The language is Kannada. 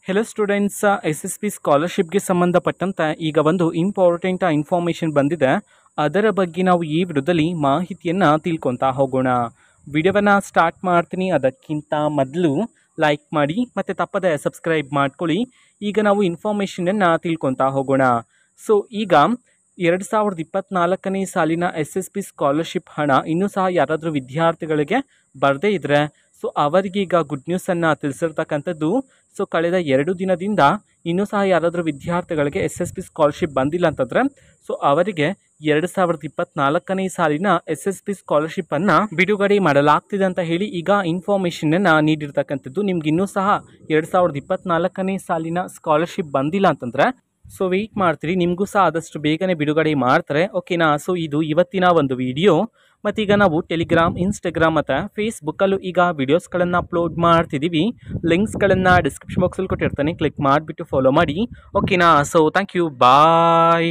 Hello students, S S P ಸ್ಕಾಲರ್ಶಿಪ್ಗೆ ಸಂಬಂಧಪಟ್ಟಂತೆ ಈಗ ಒಂದು ಇಂಪಾರ್ಟೆಂಟ್ ಇನ್ಫಾರ್ಮೇಷನ್ ಬಂದಿದೆ. ಅದರ ಬಗ್ಗೆ ನಾವು ಈ ವಿಡಿಯೋದಲ್ಲಿ ಮಾಹಿತಿಯನ್ನು ತಿಳ್ಕೊತಾ ಹೋಗೋಣ. ವಿಡಿಯೋವನ್ನು ಸ್ಟಾರ್ಟ್ ಮಾಡ್ತೀನಿ. ಅದಕ್ಕಿಂತ ಮೊದಲು ಲೈಕ್ ಮಾಡಿ ಮತ್ತು ತಪ್ಪದೆ ಸಬ್ಸ್ಕ್ರೈಬ್ ಮಾಡ್ಕೊಳ್ಳಿ. ಈಗ ನಾವು ಇನ್ಫಾರ್ಮೇಷನನ್ನು ತಿಳ್ಕೊತಾ ಹೋಗೋಣ. ಸೊ ಈಗ 2024ನೇ ಸಾಲಿನ ಎಸ್ ಎಸ್ ಪಿ ಸ್ಕಾಲರ್ಶಿಪ್ ಹಣ ಇನ್ನೂ ಸಹ ಯಾರಾದರೂ ವಿದ್ಯಾರ್ಥಿಗಳಿಗೆ ಬರದೇ ಇದ್ದರೆ ಸೊ ಅವರಿಗೆ ಈಗ ಗುಡ್ ನ್ಯೂಸನ್ನು ತಿಳಿಸಿರ್ತಕ್ಕಂಥದ್ದು. ಸೊ ಕಳೆದ 2 ದಿನದಿಂದ ಇನ್ನೂ ಸಹ ಯಾರಾದರೂ ವಿದ್ಯಾರ್ಥಿಗಳಿಗೆ ಎಸ್ ಎಸ್ ಪಿ ಸ್ಕಾಲರ್ಶಿಪ್ ಬಂದಿಲ್ಲ ಅಂತಂದರೆ ಸೊ ಅವರಿಗೆ 2024ನೇ ಸಾಲಿನ ಎಸ್ ಎಸ್ ಪಿ ಸ್ಕಾಲರ್ಶಿಪ್ಪನ್ನು ಬಿಡುಗಡೆ ಮಾಡಲಾಗ್ತಿದೆ ಅಂತ ಹೇಳಿ ಈಗ ಇನ್ಫಾರ್ಮೇಷನನ್ನು ನೀಡಿರ್ತಕ್ಕಂಥದ್ದು. ನಿಮ್ಗೆ ಇನ್ನೂ ಸಹ 2024ನೇ ಸಾಲಿನ ಸ್ಕಾಲರ್ಶಿಪ್ ಬಂದಿಲ್ಲ ಅಂತಂದರೆ ಸೊ ವೆಯ್ಟ್ ಮಾಡ್ತೀರಿ, ನಿಮಗೂ ಸಹ ಆದಷ್ಟು ಬೇಗನೆ ಬಿಡುಗಡೆ ಮಾಡ್ತಾರೆ. ಓಕೆನಾ? ಸೊ ಇದು ಇವತ್ತಿನ ಒಂದು ವಿಡಿಯೋ. ಮತ್ತೀಗ ನಾವು ಟೆಲಿಗ್ರಾಮ್, ಇನ್ಸ್ಟಾಗ್ರಾಮ್ ಮತ್ತು ಫೇಸ್ಬುಕ್ಕಲ್ಲೂ ಈಗ ವಿಡಿಯೋಸ್ಗಳನ್ನು ಅಪ್ಲೋಡ್ ಮಾಡ್ತಿದ್ದೀವಿ. ಲಿಂಕ್ಸ್ಗಳನ್ನು ಡಿಸ್ಕ್ರಿಪ್ಷನ್ ಬಾಕ್ಸಲ್ಲಿ ಕೊಟ್ಟಿರ್ತಾನೆ, ಕ್ಲಿಕ್ ಮಾಡಿಬಿಟ್ಟು ಫಾಲೋ ಮಾಡಿ. ಓಕೆನಾ? So thank you, bye.